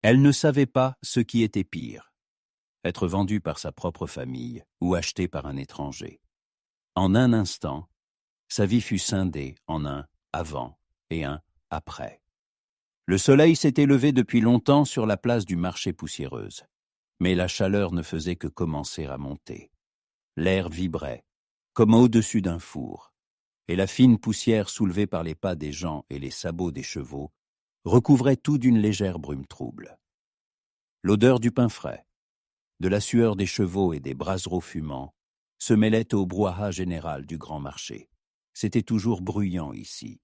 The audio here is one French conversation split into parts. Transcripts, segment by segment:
Elle ne savait pas ce qui était pire, être vendue par sa propre famille ou achetée par un étranger. En un instant, sa vie fut scindée en un avant et un après. Le soleil s'était levé depuis longtemps sur la place du marché poussiéreuse, mais la chaleur ne faisait que commencer à monter. L'air vibrait, comme au-dessus d'un four, et la fine poussière soulevée par les pas des gens et les sabots des chevaux recouvrait tout d'une légère brume trouble. L'odeur du pain frais, de la sueur des chevaux et des brassereaux fumants se mêlait au brouhaha général du grand marché. C'était toujours bruyant ici.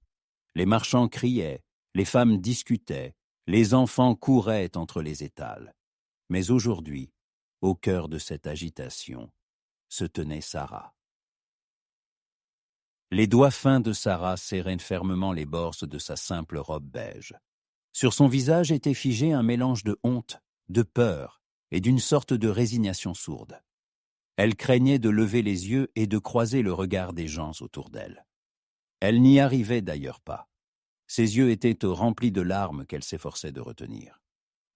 Les marchands criaient, les femmes discutaient, les enfants couraient entre les étals. Mais aujourd'hui, au cœur de cette agitation, se tenait Sarah. Les doigts fins de Sarah serraient fermement les bords de sa simple robe beige. Sur son visage était figé un mélange de honte, de peur et d'une sorte de résignation sourde. Elle craignait de lever les yeux et de croiser le regard des gens autour d'elle. Elle n'y arrivait d'ailleurs pas. Ses yeux étaient remplis de larmes qu'elle s'efforçait de retenir.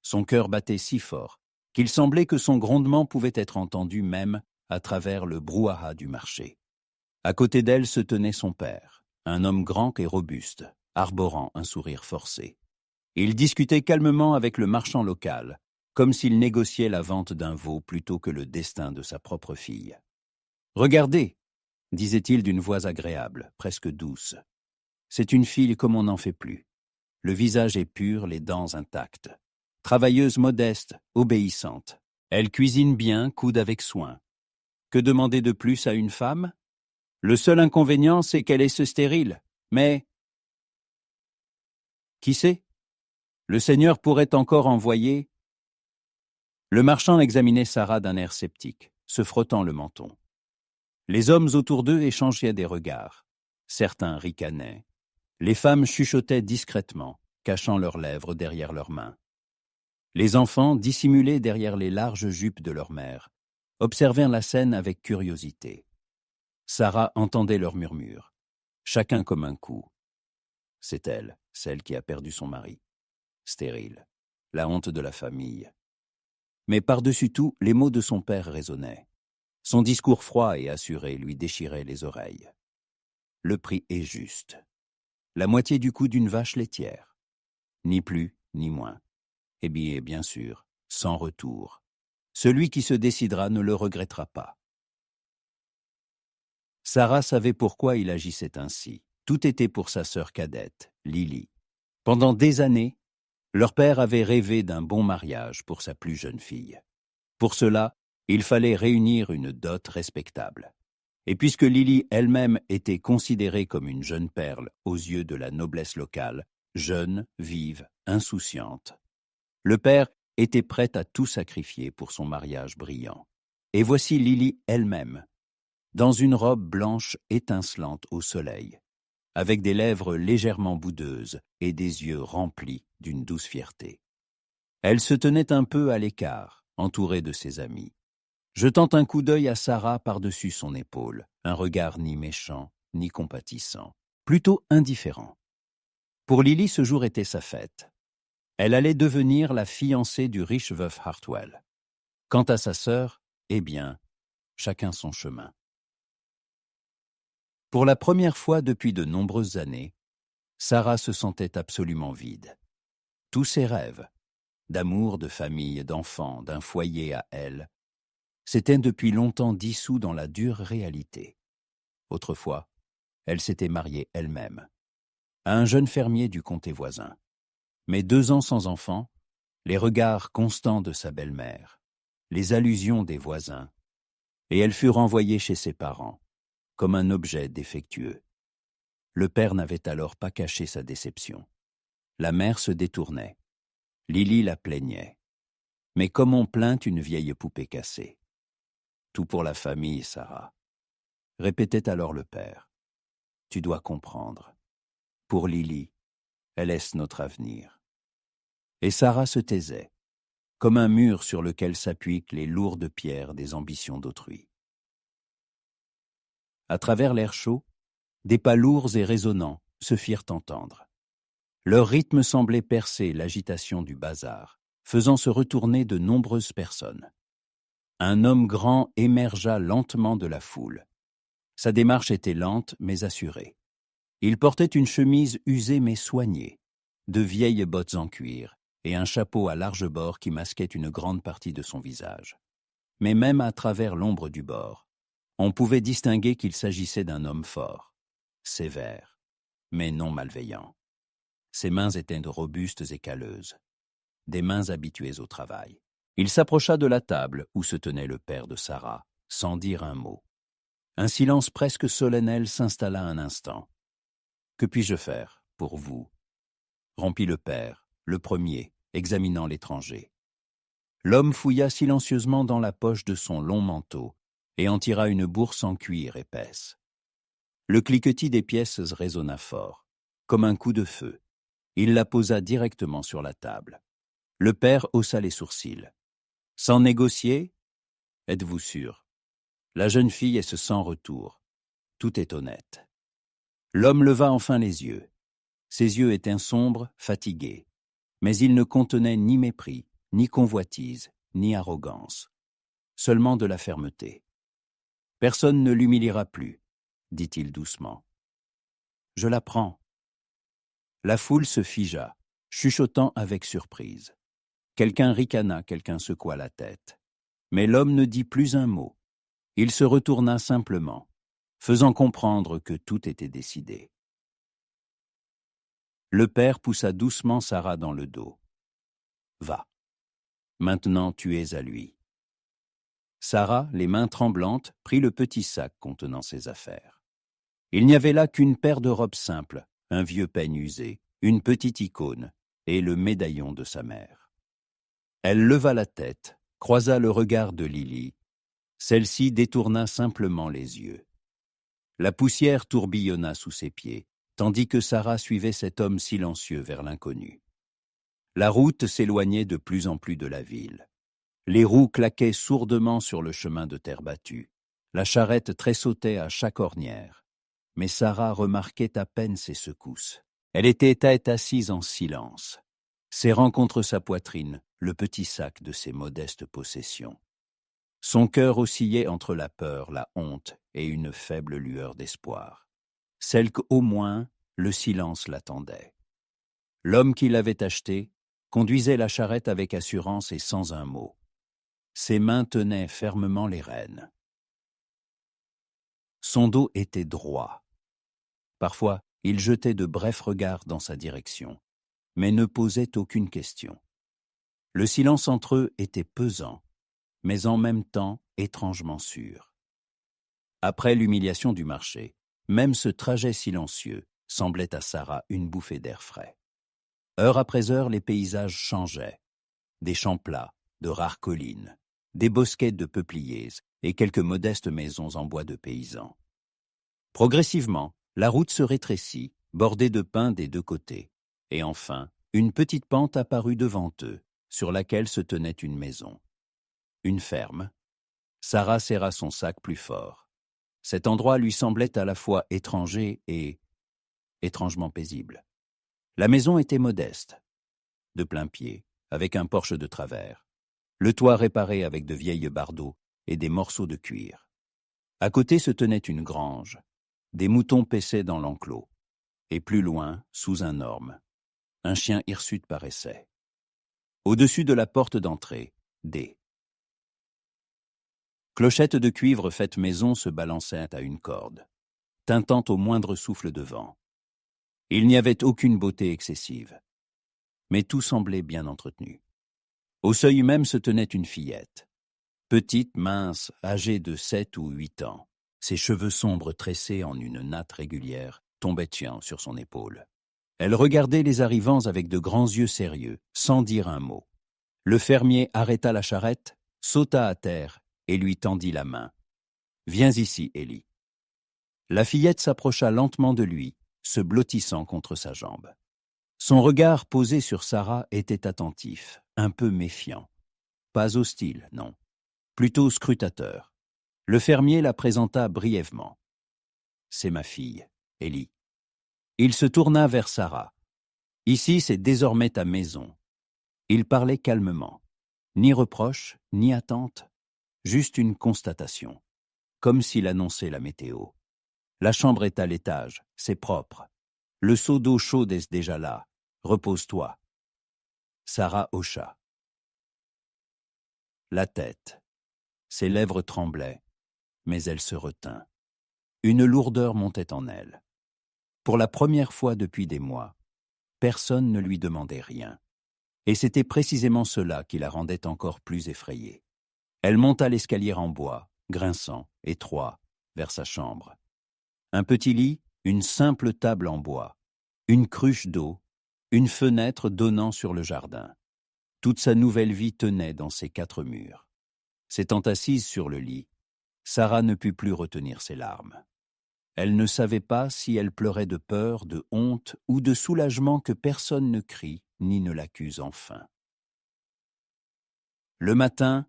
Son cœur battait si fort qu'il semblait que son grondement pouvait être entendu même à travers le brouhaha du marché. À côté d'elle se tenait son père, un homme grand et robuste, arborant un sourire forcé. Il discutait calmement avec le marchand local, comme s'il négociait la vente d'un veau plutôt que le destin de sa propre fille. « Regardez !» disait-il d'une voix agréable, presque douce. « C'est une fille comme on n'en fait plus. Le visage est pur, les dents intactes. Travailleuse modeste, obéissante. Elle cuisine bien, coude avec soin. Que demander de plus à une femme ? Le seul inconvénient, c'est qu'elle est stérile. Mais, qui sait ? Le Seigneur pourrait encore envoyer... » Le marchand examinait Sarah d'un air sceptique, se frottant le menton. Les hommes autour d'eux échangeaient des regards. Certains ricanaient. Les femmes chuchotaient discrètement, cachant leurs lèvres derrière leurs mains. Les enfants, dissimulés derrière les larges jupes de leur mère, observèrent la scène avec curiosité. Sarah entendait leurs murmures, chacun comme un coup. C'est elle, celle qui a perdu son mari. Stérile, la honte de la famille. Mais par-dessus tout, les mots de son père résonnaient. Son discours froid et assuré lui déchirait les oreilles. Le prix est juste. La moitié du coût d'une vache laitière. Ni plus, ni moins. Et bien sûr, sans retour. Celui qui se décidera ne le regrettera pas. Sarah savait pourquoi il agissait ainsi. Tout était pour sa sœur cadette, Lily. Pendant des années, leur père avait rêvé d'un bon mariage pour sa plus jeune fille. Pour cela, il fallait réunir une dot respectable. Et puisque Lily elle-même était considérée comme une jeune perle aux yeux de la noblesse locale, jeune, vive, insouciante, le père était prêt à tout sacrifier pour son mariage brillant. Et voici Lily elle-même, dans une robe blanche étincelante au soleil, avec des lèvres légèrement boudeuses et des yeux remplis d'une douce fierté. Elle se tenait un peu à l'écart, entourée de ses amis, jetant un coup d'œil à Sarah par-dessus son épaule, un regard ni méchant, ni compatissant, plutôt indifférent. Pour Lily, ce jour était sa fête. Elle allait devenir la fiancée du riche veuf Hartwell. Quant à sa sœur, eh bien, chacun son chemin. Pour la première fois depuis de nombreuses années, Sarah se sentait absolument vide. Tous ses rêves, d'amour, de famille, d'enfants, d'un foyer à elle, s'étaient depuis longtemps dissous dans la dure réalité. Autrefois, elle s'était mariée elle-même, à un jeune fermier du comté voisin. Mais 2 ans sans enfant, les regards constants de sa belle-mère, les allusions des voisins, et elle fut renvoyée chez ses parents, comme un objet défectueux. Le père n'avait alors pas caché sa déception. La mère se détournait. Lily la plaignait. Mais comme on plaint une vieille poupée cassée. Tout pour la famille, Sarah. Répétait alors le père. Tu dois comprendre. Pour Lily, elle est notre avenir. Et Sarah se taisait, comme un mur sur lequel s'appuient les lourdes pierres des ambitions d'autrui. À travers l'air chaud, des pas lourds et résonnants se firent entendre. Leur rythme semblait percer l'agitation du bazar, faisant se retourner de nombreuses personnes. Un homme grand émergea lentement de la foule. Sa démarche était lente mais assurée. Il portait une chemise usée mais soignée, de vieilles bottes en cuir et un chapeau à larges bords qui masquait une grande partie de son visage. Mais même à travers l'ombre du bord, on pouvait distinguer qu'il s'agissait d'un homme fort, sévère, mais non malveillant. Ses mains étaient robustes et calleuses, des mains habituées au travail. Il s'approcha de la table où se tenait le père de Sarah, sans dire un mot. Un silence presque solennel s'installa un instant. « Que puis-je faire pour vous ?» rompit le père, le premier, examinant l'étranger. L'homme fouilla silencieusement dans la poche de son long manteau et en tira une bourse en cuir épaisse. Le cliquetis des pièces résonna fort, comme un coup de feu. Il la posa directement sur la table. Le père haussa les sourcils. « Sans négocier ? Êtes-vous sûr ? La jeune fille est ce sans retour. Tout est honnête. » L'homme leva enfin les yeux. Ses yeux étaient sombres, fatigués, mais ils ne contenaient ni mépris, ni convoitise, ni arrogance, seulement de la fermeté. « Personne ne l'humiliera plus, » dit-il doucement. « Je la prends. » La foule se figea, chuchotant avec surprise. Quelqu'un ricana, quelqu'un secoua la tête. Mais l'homme ne dit plus un mot. Il se retourna simplement, faisant comprendre que tout était décidé. Le père poussa doucement Sarah dans le dos. « Va. Maintenant tu es à lui. » Sarah, les mains tremblantes, prit le petit sac contenant ses affaires. Il n'y avait là qu'une paire de robes simples, un vieux peigne usé, une petite icône et le médaillon de sa mère. Elle leva la tête, croisa le regard de Lily. Celle-ci détourna simplement les yeux. La poussière tourbillonna sous ses pieds, tandis que Sarah suivait cet homme silencieux vers l'inconnu. La route s'éloignait de plus en plus de la ville. Les roues claquaient sourdement sur le chemin de terre battue. La charrette tressautait à chaque ornière. Mais Sarah remarquait à peine ses secousses. Elle était assise en silence, serrant contre sa poitrine le petit sac de ses modestes possessions. Son cœur oscillait entre la peur, la honte et une faible lueur d'espoir, celle qu'au moins le silence l'attendait. L'homme qui l'avait achetée conduisait la charrette avec assurance et sans un mot. Ses mains tenaient fermement les rênes. Son dos était droit. Parfois, il jetait de brefs regards dans sa direction, mais ne posait aucune question. Le silence entre eux était pesant, mais en même temps étrangement sûr. Après l'humiliation du marché, même ce trajet silencieux semblait à Sarah une bouffée d'air frais. Heure après heure, les paysages changeaient. Des champs plats, de rares collines, des bosquets de peupliers et quelques modestes maisons en bois de paysans. Progressivement, la route se rétrécit, bordée de pins des deux côtés, et enfin, une petite pente apparut devant eux, sur laquelle se tenait une maison. Une ferme. Sarah serra son sac plus fort. Cet endroit lui semblait à la fois étranger et étrangement paisible. La maison était modeste, de plain-pied, avec un porche de travers, le toit réparé avec de vieilles bardeaux et des morceaux de cuir. À côté se tenait une grange. Des moutons paissaient dans l'enclos, et plus loin, sous un orme, un chien hirsute paraissait. Au-dessus de la porte d'entrée, des clochettes de cuivre faites maison se balançaient à une corde, tintant au moindre souffle de vent. Il n'y avait aucune beauté excessive, mais tout semblait bien entretenu. Au seuil même se tenait une fillette, petite, mince, âgée de 7 ou 8 ans. Ses cheveux sombres tressés en une natte régulière tombaient sur son épaule. Elle regardait les arrivants avec de grands yeux sérieux, sans dire un mot. Le fermier arrêta la charrette, sauta à terre et lui tendit la main. « Viens ici, Ellie. » La fillette s'approcha lentement de lui, se blottissant contre sa jambe. Son regard posé sur Sarah était attentif, un peu méfiant. Pas hostile, non, plutôt scrutateur. Le fermier la présenta brièvement. « C'est ma fille, Ellie. » Il se tourna vers Sarah. « Ici, c'est désormais ta maison. Il parlait calmement. Ni reproche, ni attente, juste une constatation, comme s'il annonçait la météo. La chambre est à l'étage, c'est propre. Le seau d'eau chaude est déjà là. Repose-toi. Sarah hocha. La tête. Ses lèvres tremblaient, mais elle se retint. Une lourdeur montait en elle. Pour la première fois depuis des mois, personne ne lui demandait rien. Et c'était précisément cela qui la rendait encore plus effrayée. Elle monta l'escalier en bois, grinçant, étroit, vers sa chambre. Un petit lit, une simple table en bois, une cruche d'eau, une fenêtre donnant sur le jardin. Toute sa nouvelle vie tenait dans ces 4 murs. S'étant assise sur le lit, Sarah ne put plus retenir ses larmes. Elle ne savait pas si elle pleurait de peur, de honte ou de soulagement que personne ne crie ni ne l'accuse enfin. Le matin,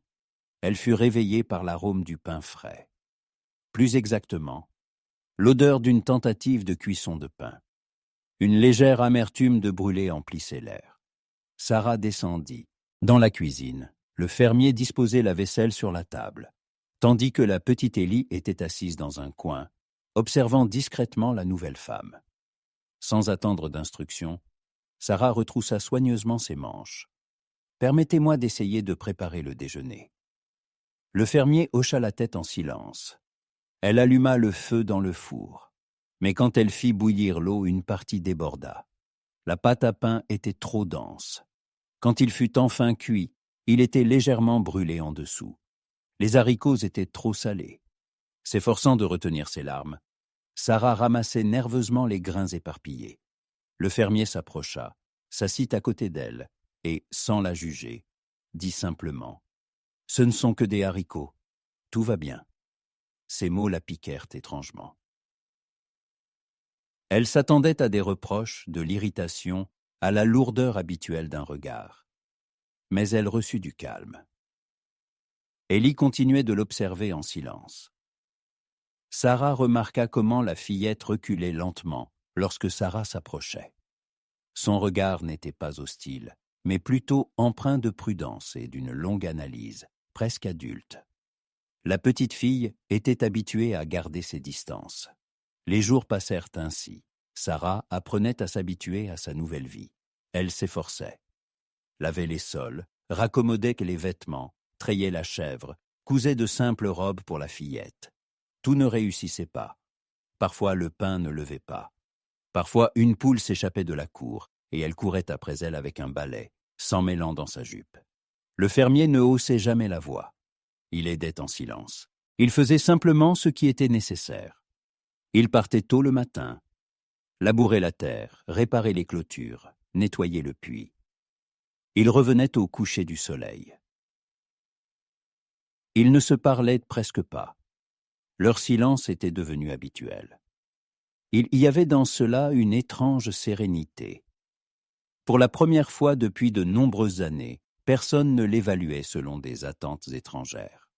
elle fut réveillée par l'arôme du pain frais. Plus exactement, l'odeur d'une tentative de cuisson de pain. Une légère amertume de brûlé emplissait l'air. Sarah descendit. Dans la cuisine, le fermier disposait la vaisselle sur la table, tandis que la petite Élie était assise dans un coin, observant discrètement la nouvelle femme. Sans attendre d'instructions, Sarah retroussa soigneusement ses manches. « Permettez-moi d'essayer de préparer le déjeuner. » Le fermier hocha la tête en silence. Elle alluma le feu dans le four. Mais quand elle fit bouillir l'eau, une partie déborda. La pâte à pain était trop dense. Quand il fut enfin cuit, il était légèrement brûlé en dessous. Les haricots étaient trop salés. S'efforçant de retenir ses larmes, Sarah ramassait nerveusement les grains éparpillés. Le fermier s'approcha, s'assit à côté d'elle et, sans la juger, dit simplement « Ce ne sont que des haricots. Tout va bien. » Ces mots la piquèrent étrangement. Elle s'attendait à des reproches, de l'irritation, à la lourdeur habituelle d'un regard. Mais elle reçut du calme. Élie continuait de l'observer en silence. Sarah remarqua comment la fillette reculait lentement lorsque Sarah s'approchait. Son regard n'était pas hostile, mais plutôt empreint de prudence et d'une longue analyse, presque adulte. La petite fille était habituée à garder ses distances. Les jours passèrent ainsi. Sarah apprenait à s'habituer à sa nouvelle vie. Elle s'efforçait. Lavait les sols, raccommodait les vêtements, trayait la chèvre, cousait de simples robes pour la fillette. Tout ne réussissait pas. Parfois le pain ne levait pas. Parfois une poule s'échappait de la cour, et elle courait après elle avec un balai, s'emmêlant dans sa jupe. Le fermier ne haussait jamais la voix. Il aidait en silence. Il faisait simplement ce qui était nécessaire. Il partait tôt le matin, labourait la terre, réparait les clôtures, nettoyait le puits. Il revenait au coucher du soleil. Ils ne se parlaient presque pas. Leur silence était devenu habituel. Il y avait dans cela une étrange sérénité. Pour la première fois depuis de nombreuses années, personne ne l'évaluait selon des attentes étrangères.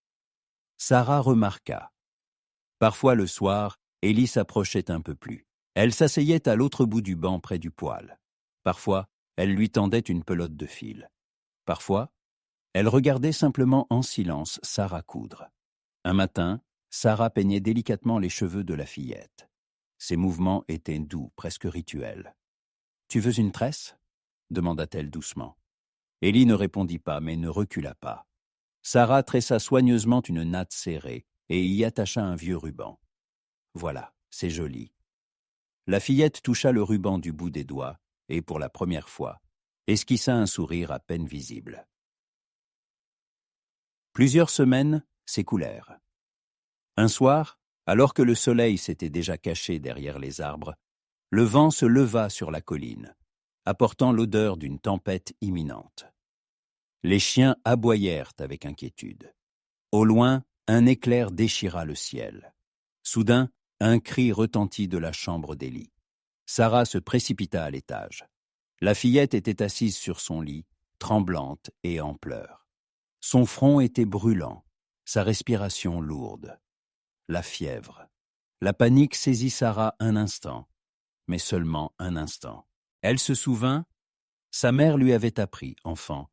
Sarah remarqua. Parfois le soir, Élie s'approchait un peu plus. Elle s'asseyait à l'autre bout du banc près du poêle. Parfois, elle lui tendait une pelote de fil. Parfois, elle regardait simplement en silence Sarah coudre. Un matin, Sarah peignait délicatement les cheveux de la fillette. Ses mouvements étaient doux, presque rituels. « Tu veux une tresse ?» demanda-t-elle doucement. Élie ne répondit pas, mais ne recula pas. Sarah tressa soigneusement une natte serrée et y attacha un vieux ruban. « Voilà, c'est joli. » La fillette toucha le ruban du bout des doigts et, pour la première fois, esquissa un sourire à peine visible. Plusieurs semaines s'écoulèrent. Un soir, alors que le soleil s'était déjà caché derrière les arbres, le vent se leva sur la colline, apportant l'odeur d'une tempête imminente. Les chiens aboyèrent avec inquiétude. Au loin, un éclair déchira le ciel. Soudain, un cri retentit de la chambre d'Élie. Sarah se précipita à l'étage. La fillette était assise sur son lit, tremblante et en pleurs. Son front était brûlant, sa respiration lourde. La fièvre. La panique saisit Sarah un instant, mais seulement un instant. Elle se souvint, sa mère lui avait appris, enfant,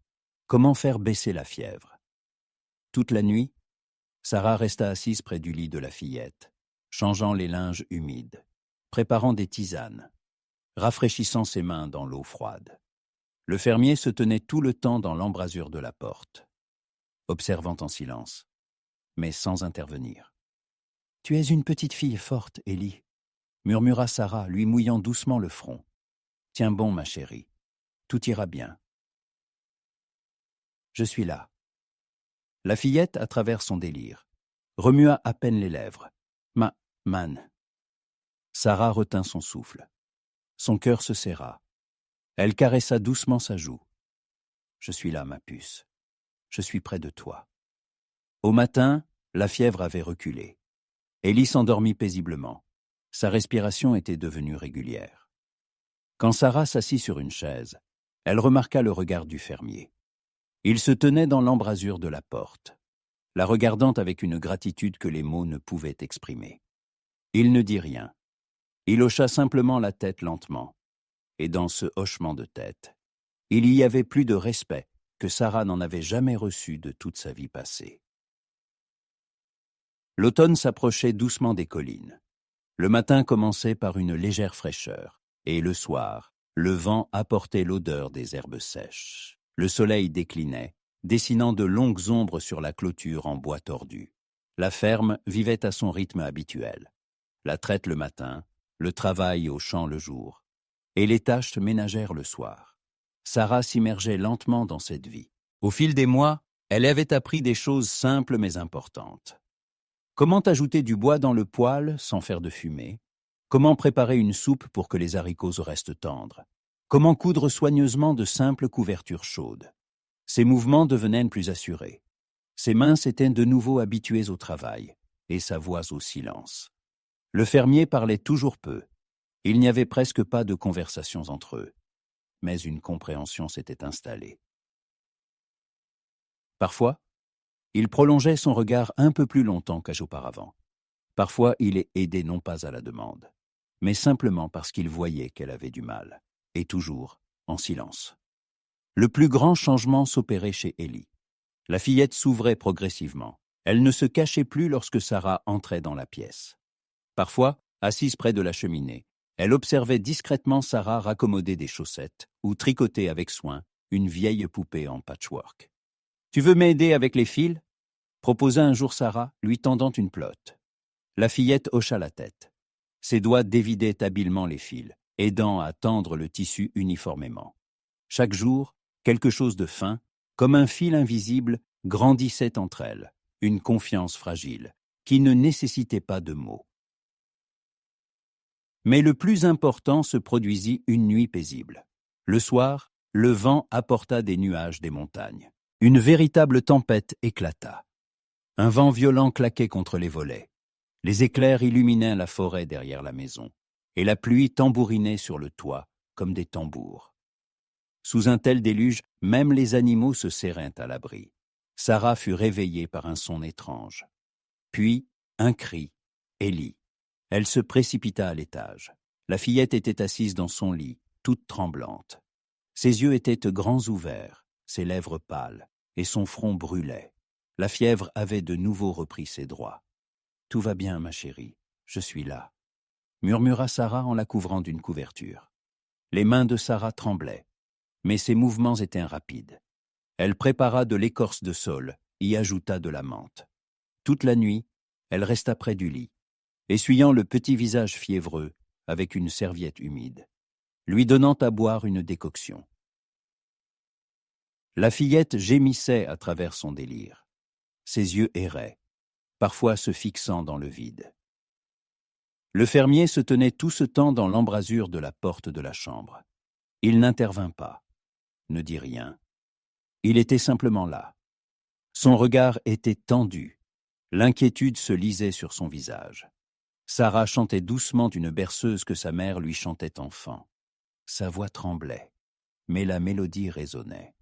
Comment faire baisser la fièvre? Toute la nuit, Sarah resta assise près du lit de la fillette, changeant les linges humides, préparant des tisanes, rafraîchissant ses mains dans l'eau froide. Le fermier se tenait tout le temps dans l'embrasure de la porte, observant en silence, mais sans intervenir. « Tu es une petite fille forte, Ellie, » murmura Sarah, lui mouillant doucement le front. « Tiens bon, ma chérie, tout ira bien. Je suis là. » La fillette, à travers son délire, remua à peine les lèvres. « Man. » Sarah retint son souffle. Son cœur se serra. Elle caressa doucement sa joue. « Je suis là, ma puce. Je suis près de toi. » Au matin, la fièvre avait reculé. Ellie s'endormit paisiblement. Sa respiration était devenue régulière. Quand Sarah s'assit sur une chaise, elle remarqua le regard du fermier. Il se tenait dans l'embrasure de la porte, la regardant avec une gratitude que les mots ne pouvaient exprimer. Il ne dit rien. Il hocha simplement la tête lentement. Et dans ce hochement de tête, il y avait plus de respect que Sarah n'en avait jamais reçu de toute sa vie passée. L'automne s'approchait doucement des collines. Le matin commençait par une légère fraîcheur, et le soir, le vent apportait l'odeur des herbes sèches. Le soleil déclinait, dessinant de longues ombres sur la clôture en bois tordu. La ferme vivait à son rythme habituel. La traite le matin, le travail au champ le jour, et les tâches ménagères le soir. Sarah s'immergeait lentement dans cette vie. Au fil des mois, elle avait appris des choses simples mais importantes. Comment ajouter du bois dans le poêle sans faire de fumée? Comment préparer une soupe pour que les haricots restent tendres? Comment coudre soigneusement de simples couvertures chaudes? Ses mouvements devenaient plus assurés. Ses mains s'étaient de nouveau habituées au travail, et sa voix au silence. Le fermier parlait toujours peu. Il n'y avait presque pas de conversations entre eux. Mais une compréhension s'était installée. Parfois, il prolongeait son regard un peu plus longtemps qu'auparavant. Parfois, il est aidé non pas à la demande, mais simplement parce qu'il voyait qu'elle avait du mal, et toujours en silence. Le plus grand changement s'opérait chez Ellie. La fillette s'ouvrait progressivement. Elle ne se cachait plus lorsque Sarah entrait dans la pièce. Parfois, assise près de la cheminée, elle observait discrètement Sarah raccommoder des chaussettes ou tricoter avec soin une vieille poupée en patchwork. « Tu veux m'aider avec les fils ?» proposa un jour Sarah, lui tendant une pelote. La fillette hocha la tête. Ses doigts dévidaient habilement les fils, aidant à tendre le tissu uniformément. Chaque jour, quelque chose de fin, comme un fil invisible, grandissait entre elles, une confiance fragile, qui ne nécessitait pas de mots. Mais le plus important se produisit une nuit paisible. Le soir, le vent apporta des nuages des montagnes. Une véritable tempête éclata. Un vent violent claquait contre les volets. Les éclairs illuminaient la forêt derrière la maison, et la pluie tambourinait sur le toit comme des tambours. Sous un tel déluge, même les animaux se serraient à l'abri. Sarah fut réveillée par un son étrange. Puis, un cri. Ellie. Elle se précipita à l'étage. La fillette était assise dans son lit, toute tremblante. Ses yeux étaient grands ouverts, ses lèvres pâles, et son front brûlait. La fièvre avait de nouveau repris ses droits. « Tout va bien, ma chérie, je suis là », murmura Sarah en la couvrant d'une couverture. Les mains de Sarah tremblaient, mais ses mouvements étaient rapides. Elle prépara de l'écorce de saule, y ajouta de la menthe. Toute la nuit, elle resta près du lit, essuyant le petit visage fiévreux avec une serviette humide, lui donnant à boire une décoction. La fillette gémissait à travers son délire. Ses yeux erraient, parfois se fixant dans le vide. Le fermier se tenait tout ce temps dans l'embrasure de la porte de la chambre. Il n'intervint pas, ne dit rien. Il était simplement là. Son regard était tendu. L'inquiétude se lisait sur son visage. Sarah chantait doucement d'une berceuse que sa mère lui chantait enfant. Sa voix tremblait, mais la mélodie résonnait.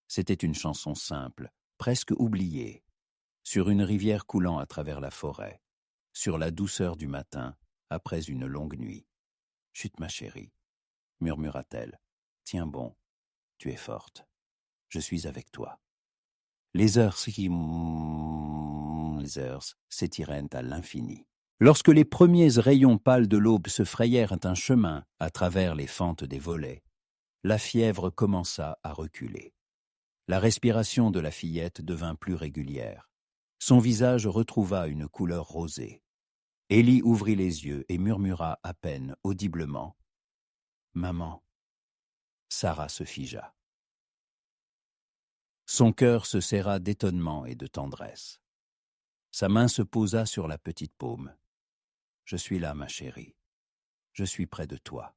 C'était une chanson simple, presque oubliée, sur une rivière coulant à travers la forêt, sur la douceur du matin, après une longue nuit. « Chut, ma chérie, » murmura-t-elle. « Tiens bon, tu es forte. je suis avec toi. Les heures s'étirèrent à l'infini. Lorsque les premiers rayons pâles de l'aube se frayèrent un chemin à travers les fentes des volets, la fièvre commença à reculer. La respiration de la fillette devint plus régulière. Son visage retrouva une couleur rosée. Élie ouvrit les yeux et murmura à peine audiblement « Maman ». Sarah se figea. Son cœur se serra d'étonnement et de tendresse. Sa main se posa sur la petite paume. « Je suis là, ma chérie. Je suis près de toi. »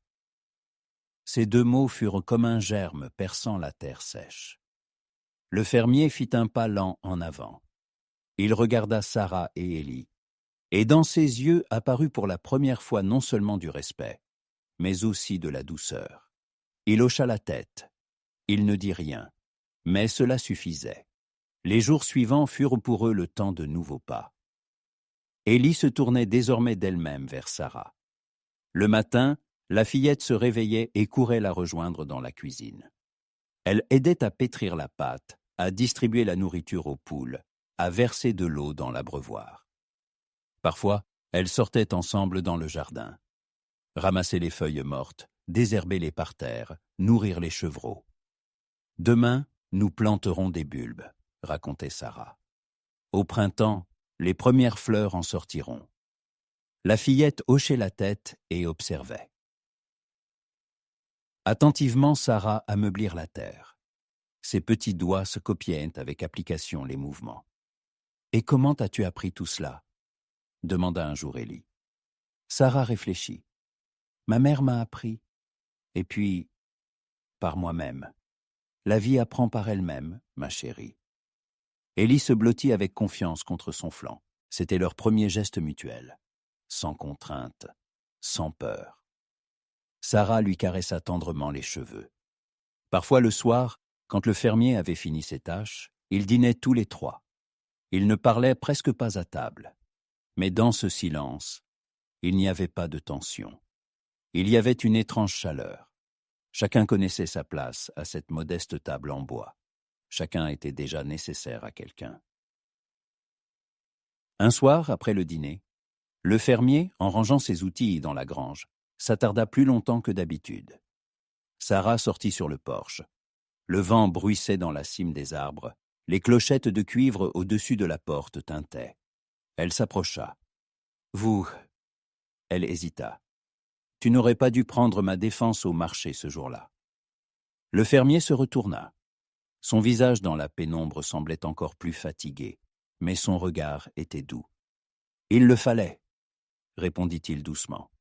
Ces deux mots furent comme un germe perçant la terre sèche. Le fermier fit un pas lent en avant. Il regarda Sarah et Élie, et dans ses yeux apparut pour la première fois non seulement du respect, mais aussi de la douceur. Il hocha la tête. Il ne dit rien, mais cela suffisait. Les jours suivants furent pour eux le temps de nouveaux pas. Élie se tournait désormais d'elle-même vers Sarah. Le matin, la fillette se réveillait et courait la rejoindre dans la cuisine. Elle aidait à pétrir la pâte, à distribuer la nourriture aux poules, à verser de l'eau dans l'abreuvoir. Parfois, elles sortaient ensemble dans le jardin, ramasser les feuilles mortes, désherber les parterres, nourrir les chevreaux. « Demain, nous planterons des bulbes », racontait Sarah. « Au printemps, les premières fleurs en sortiront. » La fillette hochait la tête et observait. Attentivement, Sarah ameublirent la terre. Ses petits doigts se copiaient avec application les mouvements. « Et comment as-tu appris tout cela ?» demanda un jour Élie. Sarah réfléchit. « Ma mère m'a appris. Et puis, par moi-même. La vie apprend par elle-même, ma chérie. » Élie se blottit avec confiance contre son flanc. C'était leur premier geste mutuel. Sans contrainte, sans peur. Sarah lui caressa tendrement les cheveux. Parfois le soir, quand le fermier avait fini ses tâches, ils dînaient tous les trois. Ils ne parlaient presque pas à table. Mais dans ce silence, il n'y avait pas de tension. Il y avait une étrange chaleur. Chacun connaissait sa place à cette modeste table en bois. Chacun était déjà nécessaire à quelqu'un. Un soir, après le dîner, le fermier, en rangeant ses outils dans la grange, s'attarda plus longtemps que d'habitude. Sarah sortit sur le porche. Le vent bruissait dans la cime des arbres. Les clochettes de cuivre au-dessus de la porte tintaient. Elle s'approcha. « Vous… » Elle hésita. « Tu n'aurais pas dû prendre ma défense au marché ce jour-là. » Le fermier se retourna. Son visage dans la pénombre semblait encore plus fatigué, mais son regard était doux. « Il le fallait, » répondit-il doucement.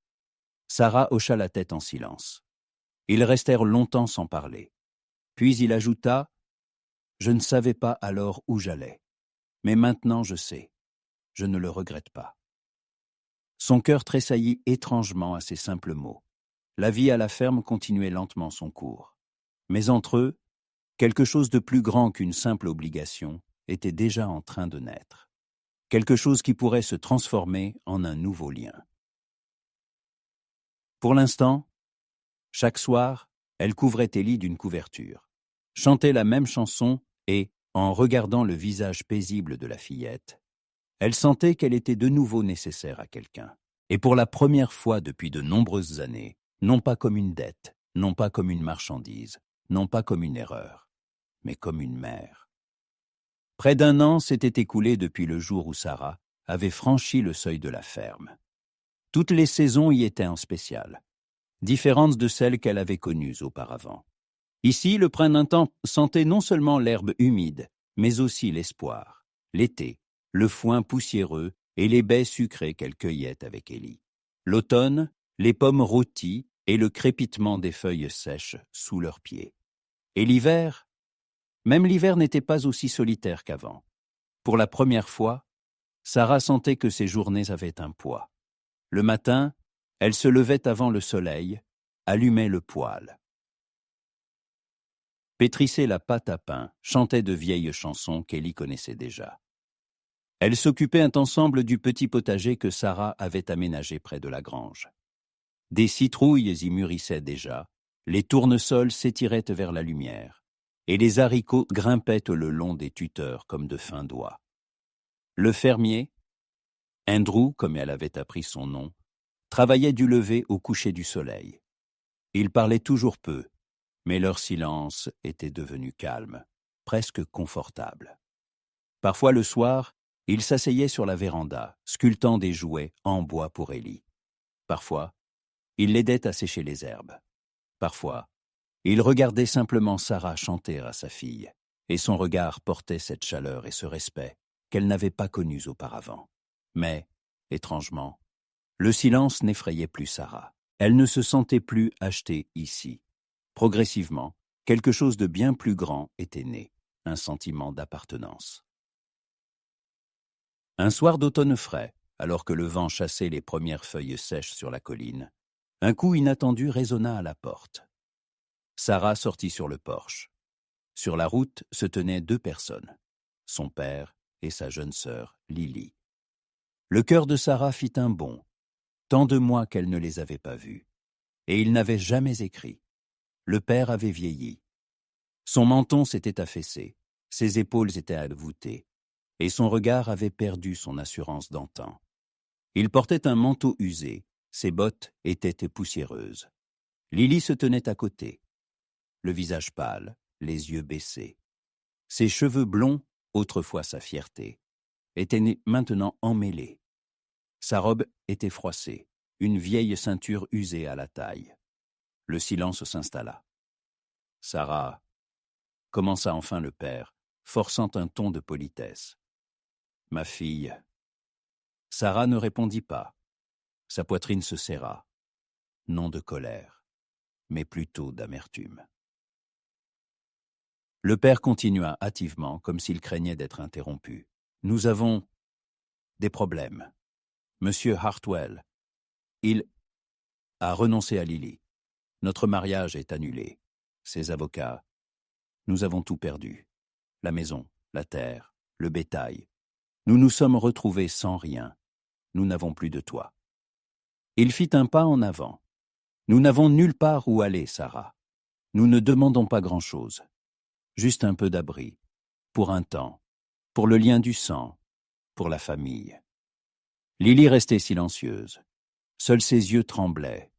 Sarah hocha la tête en silence. Ils restèrent longtemps sans parler. Puis il ajouta « Je ne savais pas alors où j'allais, mais maintenant je sais. Je ne le regrette pas. » Son cœur tressaillit étrangement à ces simples mots. La vie à la ferme continuait lentement son cours. Mais entre eux, quelque chose de plus grand qu'une simple obligation était déjà en train de naître. Quelque chose qui pourrait se transformer en un nouveau lien. Pour l'instant, chaque soir, elle couvrait Élie d'une couverture, chantait la même chanson et, en regardant le visage paisible de la fillette, elle sentait qu'elle était de nouveau nécessaire à quelqu'un. Et pour la première fois depuis de nombreuses années, non pas comme une dette, non pas comme une marchandise, non pas comme une erreur, mais comme une mère. Près d'1 an s'était écoulé depuis le jour où Sarah avait franchi le seuil de la ferme. Toutes les saisons y étaient en spécial, différentes de celles qu'elle avait connues auparavant. Ici, le printemps sentait non seulement l'herbe humide, mais aussi l'espoir, l'été, le foin poussiéreux et les baies sucrées qu'elle cueillait avec Élie. L'automne, les pommes rôties et le crépitement des feuilles sèches sous leurs pieds. Et l'hiver, même l'hiver n'était pas aussi solitaire qu'avant. Pour la première fois, Sarah sentait que ses journées avaient un poids. Le matin, elle se levait avant le soleil, allumait le poêle. Pétrissait la pâte à pain, chantait de vieilles chansons qu'Élie connaissait déjà. Elles s'occupaient ensemble du petit potager que Sarah avait aménagé près de la grange. Des citrouilles y mûrissaient déjà, les tournesols s'étiraient vers la lumière, et les haricots grimpaient le long des tuteurs comme de fins doigts. Le fermier, Andrew, comme elle avait appris son nom, travaillait du lever au coucher du soleil. Ils parlaient toujours peu, mais leur silence était devenu calme, presque confortable. Parfois le soir, ils s'asseyaient sur la véranda, sculptant des jouets en bois pour Ellie. Parfois, ils l'aidaient à sécher les herbes. Parfois, ils regardaient simplement Sarah chanter à sa fille, et son regard portait cette chaleur et ce respect qu'elle n'avait pas connus auparavant. Mais, étrangement, le silence n'effrayait plus Sarah. Elle ne se sentait plus achetée ici. Progressivement, quelque chose de bien plus grand était né, un sentiment d'appartenance. Un soir d'automne frais, alors que le vent chassait les premières feuilles sèches sur la colline, un coup inattendu résonna à la porte. Sarah sortit sur le porche. Sur la route se tenaient 2 personnes, son père et sa jeune sœur, Lily. Le cœur de Sarah fit un bond, tant de mois qu'elle ne les avait pas vus, et il n'avait jamais écrit. Le père avait vieilli. Son menton s'était affaissé, ses épaules étaient voûtées, et son regard avait perdu son assurance d'antan. Il portait un manteau usé, ses bottes étaient poussiéreuses. Lily se tenait à côté, le visage pâle, les yeux baissés. Ses cheveux blonds, autrefois sa fierté, étaient maintenant emmêlés. Sa robe était froissée, une vieille ceinture usée à la taille. Le silence s'installa. Sarah, commença enfin le père, forçant un ton de politesse. Ma fille. Sarah ne répondit pas. Sa poitrine se serra, non de colère, mais plutôt d'amertume. Le père continua hâtivement, comme s'il craignait d'être interrompu. Nous avons des problèmes. Monsieur Hartwell, il a renoncé à Lily. Notre mariage est annulé. Ses avocats, nous avons tout perdu. La maison, la terre, le bétail. Nous nous sommes retrouvés sans rien. Nous n'avons plus de toit. Il fit un pas en avant. Nous n'avons nulle part où aller, Sarah. Nous ne demandons pas grand-chose. Juste un peu d'abri. Pour un temps. Pour le lien du sang. Pour la famille. Lily restait silencieuse. Seuls ses yeux tremblaient.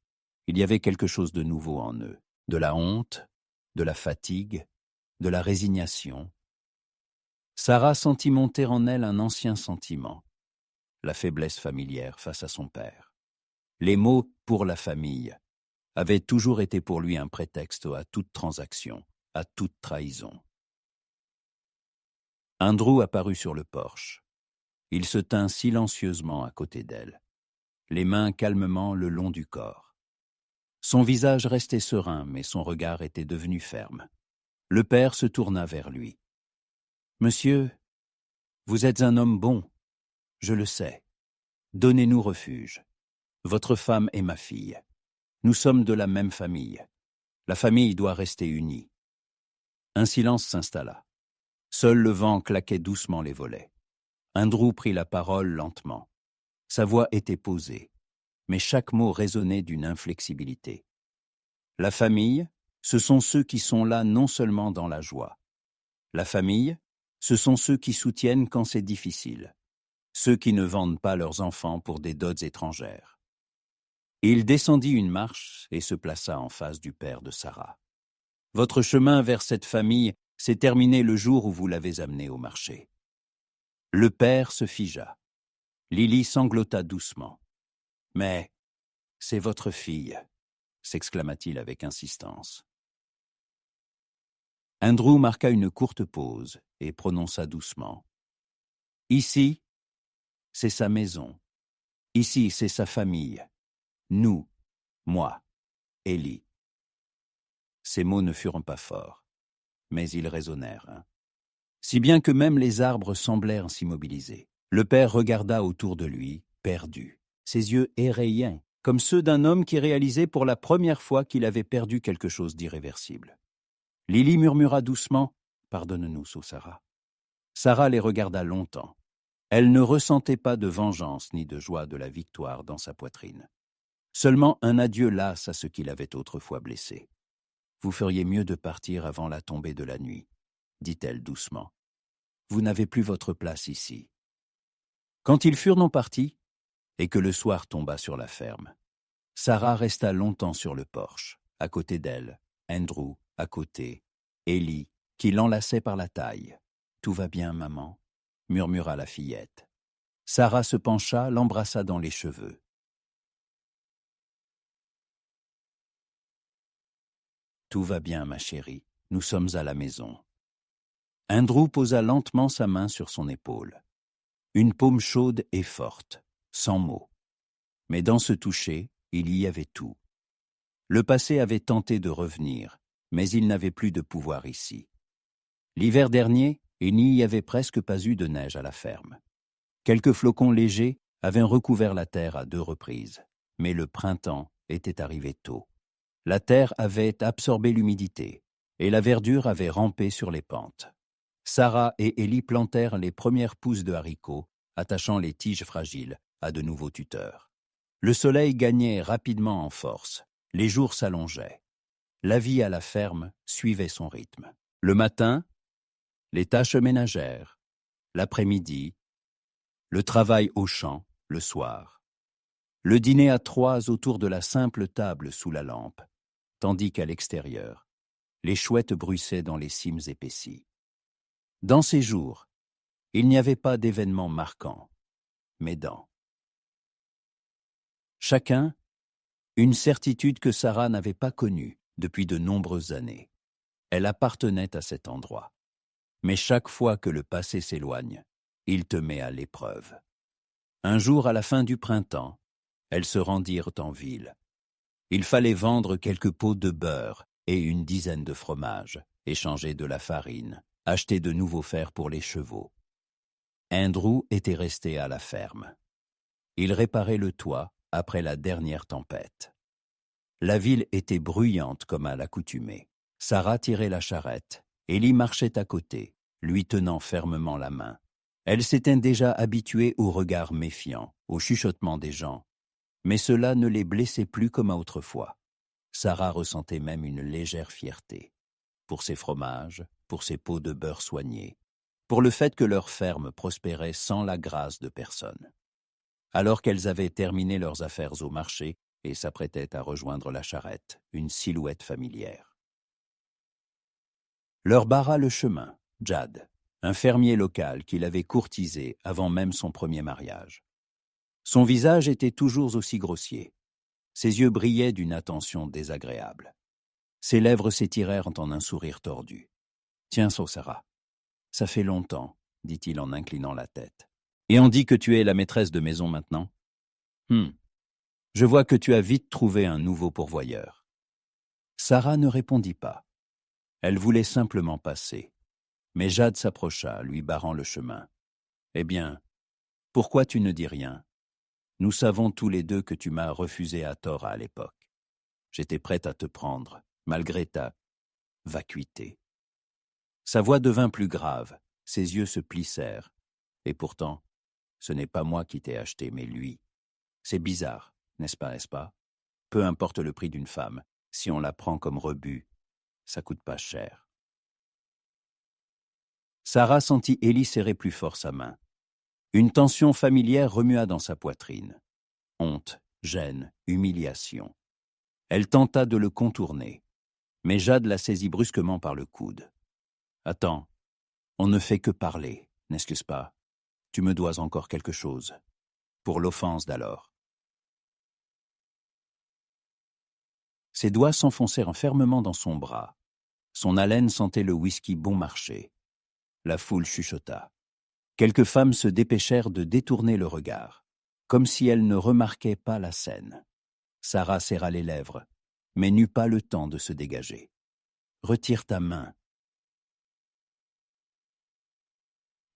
Il y avait quelque chose de nouveau en eux. De la honte, de la fatigue, de la résignation. Sarah sentit monter en elle un ancien sentiment. La faiblesse familière face à son père. Les mots « pour la famille » avaient toujours été pour lui un prétexte à toute transaction, à toute trahison. Andrew apparut sur le porche. Il se tint silencieusement à côté d'elle, les mains calmement le long du corps. Son visage restait serein, mais son regard était devenu ferme. Le père se tourna vers lui. « Monsieur, vous êtes un homme bon, je le sais. Donnez-nous refuge. Votre femme est ma fille. Nous sommes de la même famille. La famille doit rester unie. » Un silence s'installa. Seul le vent claquait doucement les volets. Andrew prit la parole lentement. Sa voix était posée, mais chaque mot résonnait d'une inflexibilité. La famille, ce sont ceux qui sont là non seulement dans la joie. La famille, ce sont ceux qui soutiennent quand c'est difficile. Ceux qui ne vendent pas leurs enfants pour des dots étrangères. Il descendit une marche et se plaça en face du père de Sarah. Votre chemin vers cette famille s'est terminé le jour où vous l'avez amenée au marché. Le père se figea. Lily sanglota doucement. « Mais c'est votre fille », s'exclama-t-il avec insistance. Andrew marqua une courte pause et prononça doucement. « Ici, c'est sa maison. Ici, c'est sa famille. Nous, moi, Ellie. » Ces mots ne furent pas forts, mais ils résonnèrent. Si bien que même les arbres semblèrent s'immobiliser. Le père regarda autour de lui, perdu. Ses yeux éraillaient, comme ceux d'un homme qui réalisait pour la première fois qu'il avait perdu quelque chose d'irréversible. Lily murmura doucement « Pardonne-nous, Sarah ». Sarah les regarda longtemps. Elle ne ressentait pas de vengeance ni de joie de la victoire dans sa poitrine. Seulement un adieu las à ce qui l'avait autrefois blessé. Vous feriez mieux de partir avant la tombée de la nuit, dit-elle doucement. Vous n'avez plus votre place ici. Quand ils furent non partis, et que le soir tomba sur la ferme, Sarah resta longtemps sur le porche, à côté d'elle, Andrew à côté, Ellie qui l'enlaçait par la taille. « Tout va bien, maman ?» murmura la fillette. Sarah se pencha, l'embrassa dans les cheveux. « Tout va bien, ma chérie, nous sommes à la maison. » Andrew posa lentement sa main sur son épaule. Une paume chaude et forte, sans mots. Mais dans ce toucher, il y avait tout. Le passé avait tenté de revenir, mais il n'avait plus de pouvoir ici. L'hiver dernier, il n'y avait presque pas eu de neige à la ferme. Quelques flocons légers avaient recouvert la terre à 2 reprises, mais le printemps était arrivé tôt. La terre avait absorbé l'humidité, et la verdure avait rampé sur les pentes. Sarah et Ellie plantèrent les premières pousses de haricots, attachant les tiges fragiles à de nouveaux tuteurs. Le soleil gagnait rapidement en force, les jours s'allongeaient. La vie à la ferme suivait son rythme. Le matin, les tâches ménagères, l'après-midi, le travail au champ, le soir. Le dîner à 3 autour de la simple table sous la lampe, tandis qu'à l'extérieur, les chouettes bruissaient dans les cimes épaissies. Dans ces jours, il n'y avait pas d'événements marquants, mais dans chacun, une certitude que Sarah n'avait pas connue depuis de nombreuses années. Elle appartenait à cet endroit. Mais chaque fois que le passé s'éloigne, il te met à l'épreuve. Un jour, à la fin du printemps, elles se rendirent en ville. Il fallait vendre quelques pots de beurre et une dizaine de fromages, échanger de la farine, acheter de nouveaux fers pour les chevaux. Andrew était resté à la ferme. Il réparait le toit après la dernière tempête. La ville était bruyante comme à l'accoutumée. Sarah tirait la charrette, Ellie marchait à côté, lui tenant fermement la main. Elle s'était déjà habituée au regard méfiant, au chuchotement des gens, mais cela ne les blessait plus comme autrefois. Sarah ressentait même une légère fierté, pour ses fromages, pour ses pots de beurre soignés, pour le fait que leur ferme prospérait sans la grâce de personne. Alors qu'elles avaient terminé leurs affaires au marché et s'apprêtaient à rejoindre la charrette, une silhouette familière. Leur barra le chemin, Jad, un fermier local qu'il avait courtisé avant même son premier mariage. Son visage était toujours aussi grossier. Ses yeux brillaient d'une attention désagréable. Ses lèvres s'étirèrent en un sourire tordu. « Tiens, Sarah, ça fait longtemps, dit-il en inclinant la tête. Et on dit que tu es la maîtresse de maison maintenant ? Je vois que tu as vite trouvé un nouveau pourvoyeur. » Sarah ne répondit pas. Elle voulait simplement passer. Mais Jad s'approcha, lui barrant le chemin. « Eh bien, pourquoi tu ne dis rien ? Nous savons tous les deux que tu m'as refusé à tort à l'époque. J'étais prête à te prendre, malgré ta vacuité. » Sa voix devint plus grave, ses yeux se plissèrent. « Et pourtant, ce n'est pas moi qui t'ai acheté, mais lui. C'est bizarre, n'est-ce pas ? Peu importe le prix d'une femme, si on la prend comme rebut, ça coûte pas cher. » Sarah sentit Ellie serrer plus fort sa main. Une tension familière remua dans sa poitrine. Honte, gêne, humiliation. Elle tenta de le contourner, mais Jad la saisit brusquement par le coude. « Attends, on ne fait que parler, n'est-ce pas ? Tu me dois encore quelque chose. Pour l'offense d'alors. » Ses doigts s'enfoncèrent fermement dans son bras. Son haleine sentait le whisky bon marché. La foule chuchota. Quelques femmes se dépêchèrent de détourner le regard, comme si elles ne remarquaient pas la scène. Sarah serra les lèvres, mais n'eut pas le temps de se dégager. « Retire ta main. »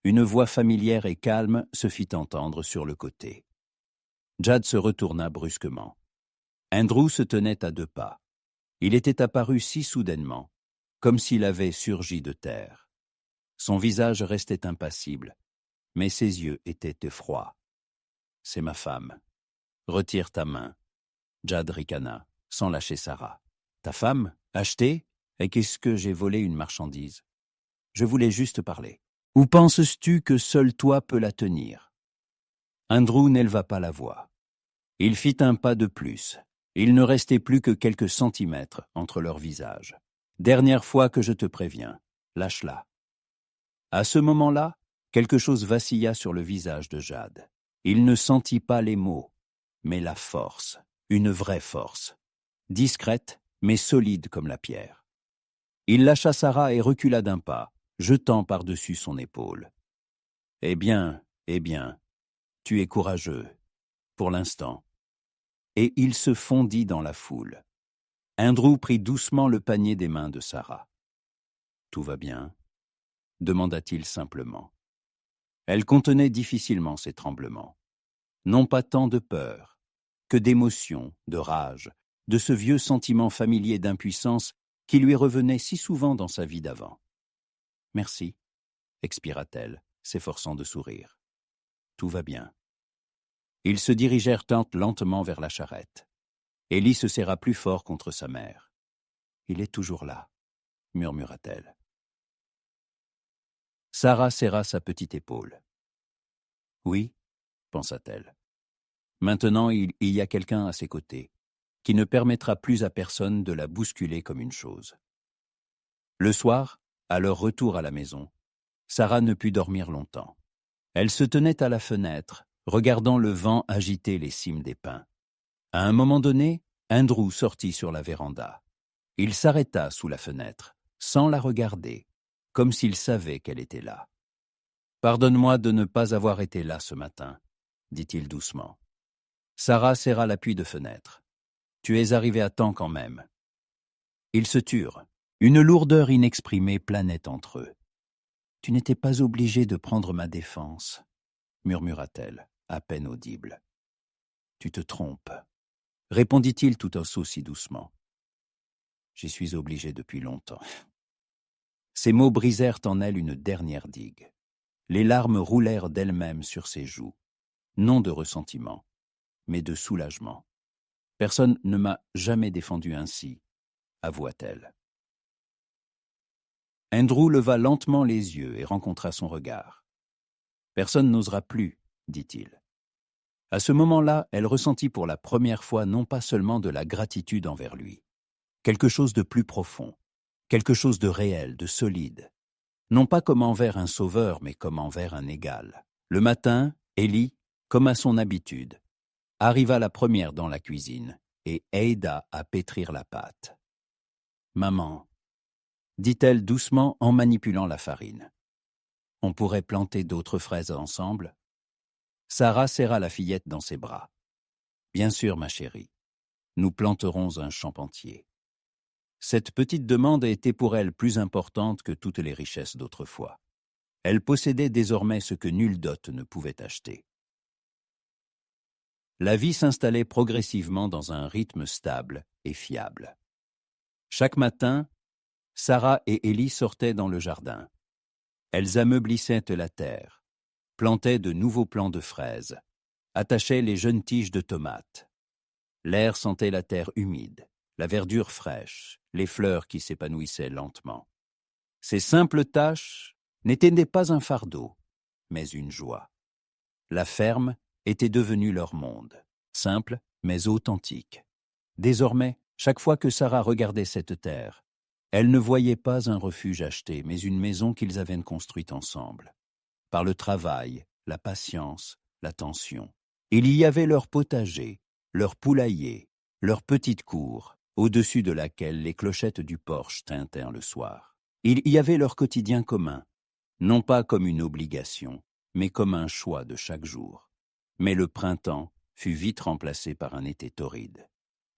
Une voix familière et calme se fit entendre sur le côté. Jad se retourna brusquement. Andrew se tenait à 2 pas. Il était apparu si soudainement, comme s'il avait surgi de terre. Son visage restait impassible, mais ses yeux étaient froids. « C'est ma femme. Retire ta main. » Jad ricana, sans lâcher Sarah. « Ta femme ? Achetée ? Et qu'est-ce que j'ai volé une marchandise? Je voulais juste parler. Ou penses-tu que seul toi peux la tenir? Andrew n'éleva pas la voix. Il fit un pas de plus. Il ne restait plus que quelques centimètres entre leurs visages. Dernière fois que je te préviens, lâche-la. À ce moment-là, quelque chose vacilla sur le visage de Jade. Il ne sentit pas les mots, mais la force, une vraie force, discrète mais solide comme la pierre. Il lâcha Sarah et recula d'un pas, jetant par-dessus son épaule. « eh bien, tu es courageux, pour l'instant. » Et il se fondit dans la foule. Andrew prit doucement le panier des mains de Sarah. « Tout va bien ?» demanda-t-il simplement. Elle contenait difficilement ses tremblements. Non pas tant de peur, que d'émotion, de rage, de ce vieux sentiment familier d'impuissance qui lui revenait si souvent dans sa vie d'avant. « Merci », expira-t-elle, s'efforçant de sourire. « Tout va bien. » Ils se dirigèrent lentement vers la charrette. Ellie se serra plus fort contre sa mère. « Il est toujours là », murmura-t-elle. Sarah serra sa petite épaule. « Oui », pensa-t-elle. Maintenant, il y a quelqu'un à ses côtés, qui ne permettra plus à personne de la bousculer comme une chose. Le soir, à leur retour à la maison, Sarah ne put dormir longtemps. Elle se tenait à la fenêtre, regardant le vent agiter les cimes des pins. À un moment donné, Andrew sortit sur la véranda. Il s'arrêta sous la fenêtre, sans la regarder, comme s'il savait qu'elle était là. « Pardonne-moi de ne pas avoir été là ce matin, » dit-il doucement. Sarah serra l'appui de fenêtre. « Tu es arrivé à temps quand même. » Ils se turent. Une lourdeur inexprimée planait entre eux. « Tu n'étais pas obligé de prendre ma défense, » murmura-t-elle, à peine audible. « Tu te trompes, » répondit-il tout aussi doucement. « J'y suis obligé depuis longtemps. » Ces mots brisèrent en elle une dernière digue. Les larmes roulèrent d'elles-mêmes sur ses joues, non de ressentiment, mais de soulagement. « Personne ne m'a jamais défendu ainsi, » avoua-t-elle. Andrew leva lentement les yeux et rencontra son regard. « Personne n'osera plus, » dit-il. À ce moment-là, elle ressentit pour la première fois non pas seulement de la gratitude envers lui, quelque chose de plus profond, quelque chose de réel, de solide, non pas comme envers un sauveur, mais comme envers un égal. Le matin, Ellie, comme à son habitude, arriva la première dans la cuisine et aida à pétrir la pâte. « Maman, » dit-elle doucement en manipulant la farine. « On pourrait planter d'autres fraises ensemble ?» Sarah serra la fillette dans ses bras. « Bien sûr, ma chérie, nous planterons un champ entier. » Cette petite demande était pour elle plus importante que toutes les richesses d'autrefois. Elle possédait désormais ce que nulle dot ne pouvait acheter. La vie s'installait progressivement dans un rythme stable et fiable. Chaque matin, Sarah et Ellie sortaient dans le jardin. Elles ameublissaient la terre, plantaient de nouveaux plants de fraises, attachaient les jeunes tiges de tomates. L'air sentait la terre humide, la verdure fraîche, les fleurs qui s'épanouissaient lentement. Ces simples tâches n'étaient pas un fardeau, mais une joie. La ferme était devenue leur monde, simple mais authentique. Désormais, chaque fois que Sarah regardait cette terre, elle ne voyait pas un refuge acheté, mais une maison qu'ils avaient construite ensemble. Par le travail, la patience, l'attention. Il y avait leur potager, leur poulailler, leur petite cour, au-dessus de laquelle les clochettes du porche tintèrent le soir. Il y avait leur quotidien commun, non pas comme une obligation, mais comme un choix de chaque jour. Mais le printemps fut vite remplacé par un été torride.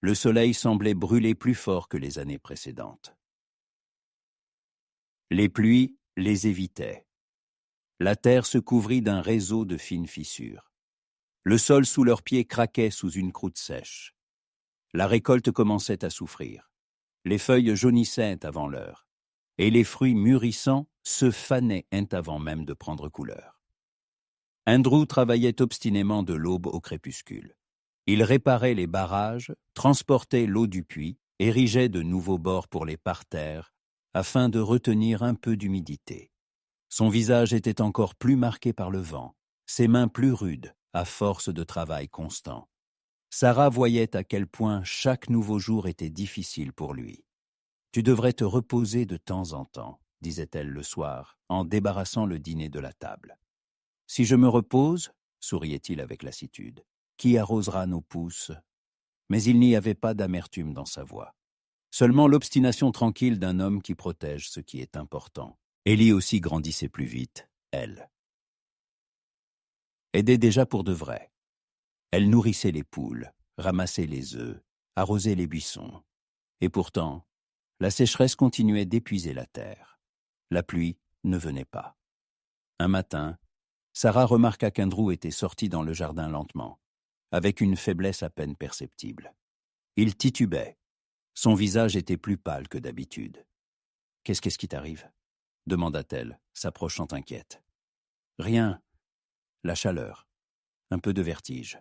Le soleil semblait brûler plus fort que les années précédentes. Les pluies les évitaient. La terre se couvrit d'un réseau de fines fissures. Le sol sous leurs pieds craquait sous une croûte sèche. La récolte commençait à souffrir. Les feuilles jaunissaient avant l'heure, et les fruits mûrissants se fanaient avant même de prendre couleur. Andrew travaillait obstinément de l'aube au crépuscule. Il réparait les barrages, transportait l'eau du puits, érigeait de nouveaux bords pour les parterres, afin de retenir un peu d'humidité. Son visage était encore plus marqué par le vent, ses mains plus rudes, à force de travail constant. Sarah voyait à quel point chaque nouveau jour était difficile pour lui. « Tu devrais te reposer de temps en temps », disait-elle le soir, en débarrassant le dîner de la table. « Si je me repose, » souriait-il avec lassitude, « qui arrosera nos pousses ?» Mais il n'y avait pas d'amertume dans sa voix. Seulement l'obstination tranquille d'un homme qui protège ce qui est important. Ellie aussi grandissait plus vite, elle. Aidait déjà pour de vrai. Elle nourrissait les poules, ramassait les œufs, arrosait les buissons. Et pourtant, la sécheresse continuait d'épuiser la terre. La pluie ne venait pas. Un matin, Sarah remarqua qu'Andrew était sorti dans le jardin lentement, avec une faiblesse à peine perceptible. Il titubait. Son visage était plus pâle que d'habitude. « Qu'est-ce qui t'arrive » demanda-t-elle, s'approchant inquiète. « Rien. La chaleur. Un peu de vertige. »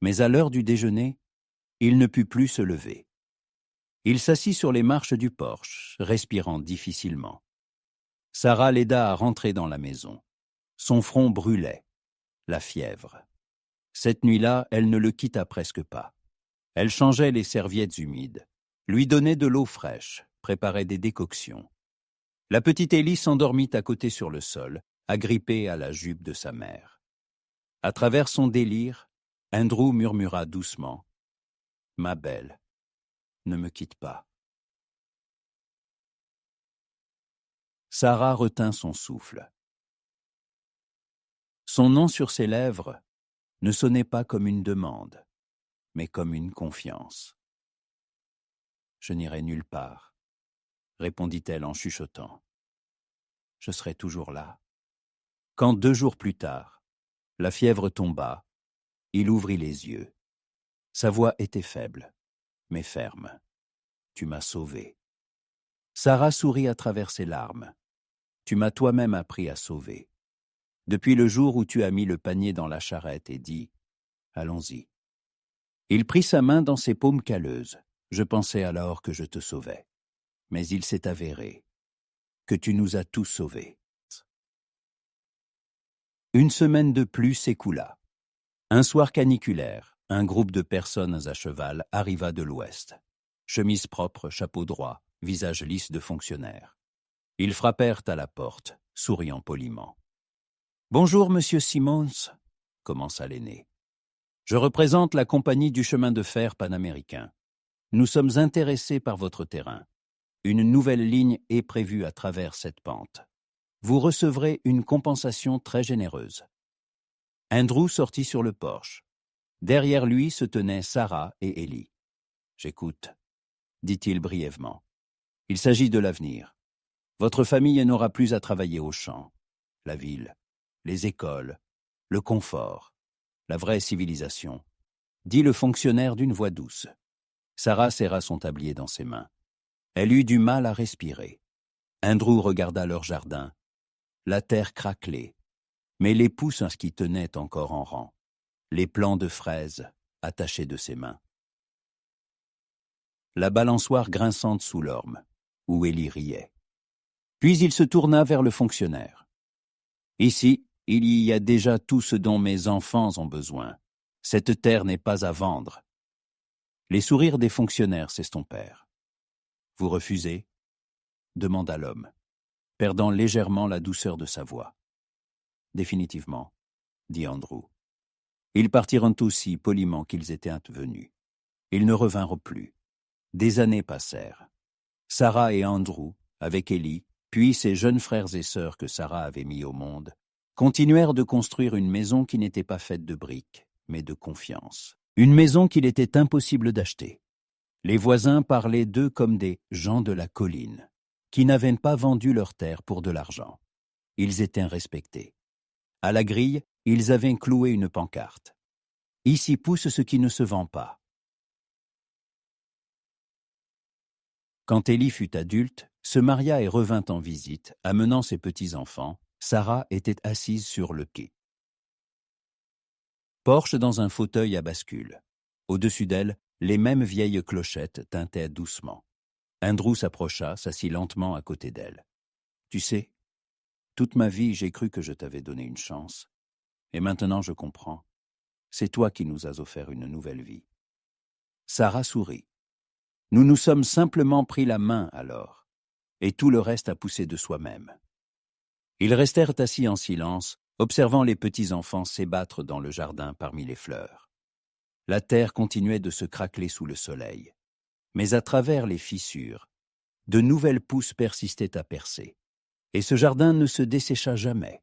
Mais à l'heure du déjeuner, il ne put plus se lever. Il s'assit sur les marches du porche, respirant difficilement. Sarah l'aida à rentrer dans la maison. Son front brûlait. La fièvre. Cette nuit-là, elle ne le quitta presque pas. Elle changeait les serviettes humides, lui donnait de l'eau fraîche, préparait des décoctions. La petite Ellie s'endormit à côté sur le sol, agrippée à la jupe de sa mère. À travers son délire, Andrew murmura doucement « Ma belle, ne me quitte pas. » Sarah retint son souffle. Son nom sur ses lèvres ne sonnait pas comme une demande, mais comme une confiance. « Je n'irai nulle part, » répondit-elle en chuchotant. « Je serai toujours là. » Quand 2 jours plus tard, la fièvre tomba, il ouvrit les yeux. Sa voix était faible, mais ferme. « Tu m'as sauvé. » Sarah sourit à travers ses larmes. « Tu m'as toi-même appris à sauver. Depuis le jour où tu as mis le panier dans la charrette et dit « Allons-y. » Il prit sa main dans ses paumes calleuses. Je pensais alors que je te sauvais. Mais il s'est avéré que tu nous as tous sauvés. Une semaine de plus s'écoula. Un soir caniculaire, un groupe de personnes à cheval arriva de l'ouest. Chemise propre, chapeau droit, visage lisse de fonctionnaire. Ils frappèrent à la porte, souriant poliment. « Bonjour, monsieur Simmons, » commença l'aîné. « Je représente la compagnie du chemin de fer panaméricain. Nous sommes intéressés par votre terrain. Une nouvelle ligne est prévue à travers cette pente. Vous recevrez une compensation très généreuse. » Andrew sortit sur le porche. Derrière lui se tenaient Sarah et Ellie. « J'écoute, » dit-il brièvement. « Il s'agit de l'avenir. Votre famille n'aura plus à travailler au champ. La ville, les écoles, le confort, la vraie civilisation, » dit le fonctionnaire d'une voix douce. Sarah serra son tablier dans ses mains. Elle eut du mal à respirer. Andrew regarda leur jardin. La terre craquelait, mais les pousses qui tenaient encore en rang, les plants de fraises attachés de ses mains. La balançoire grinçante sous l'orme, où Ellie riait. Puis il se tourna vers le fonctionnaire. « Ici, il y a déjà tout ce dont mes enfants ont besoin. Cette terre n'est pas à vendre. » Les sourires des fonctionnaires s'estompèrent. « Vous refusez ?» demanda l'homme, perdant légèrement la douceur de sa voix. « Définitivement, » dit Andrew. Ils partirent aussi poliment qu'ils étaient venus. Ils ne revinrent plus. Des années passèrent. Sarah et Andrew, avec Ellie, puis ses jeunes frères et sœurs que Sarah avait mis au monde, continuèrent de construire une maison qui n'était pas faite de briques, mais de confiance. Une maison qu'il était impossible d'acheter. Les voisins parlaient d'eux comme des « gens de la colline », qui n'avaient pas vendu leur terre pour de l'argent. Ils étaient respectés. À la grille, ils avaient cloué une pancarte. « Ici pousse ce qui ne se vend pas. » Quand Ellie fut adulte, se maria et revint en visite, amenant ses petits-enfants. Sarah était assise sur le quai. Porche dans un fauteuil à bascule. Au-dessus d'elle, les mêmes vieilles clochettes tintaient doucement. Andrew s'approcha, s'assit lentement à côté d'elle. « Tu sais, toute ma vie, j'ai cru que je t'avais donné une chance. Et maintenant, je comprends. C'est toi qui nous as offert une nouvelle vie. » Sarah sourit. « Nous nous sommes simplement pris la main alors, et tout le reste a poussé de soi-même. » Ils restèrent assis en silence, observant les petits-enfants s'ébattre dans le jardin parmi les fleurs. La terre continuait de se craqueler sous le soleil, mais à travers les fissures, de nouvelles pousses persistaient à percer, et ce jardin ne se dessécha jamais.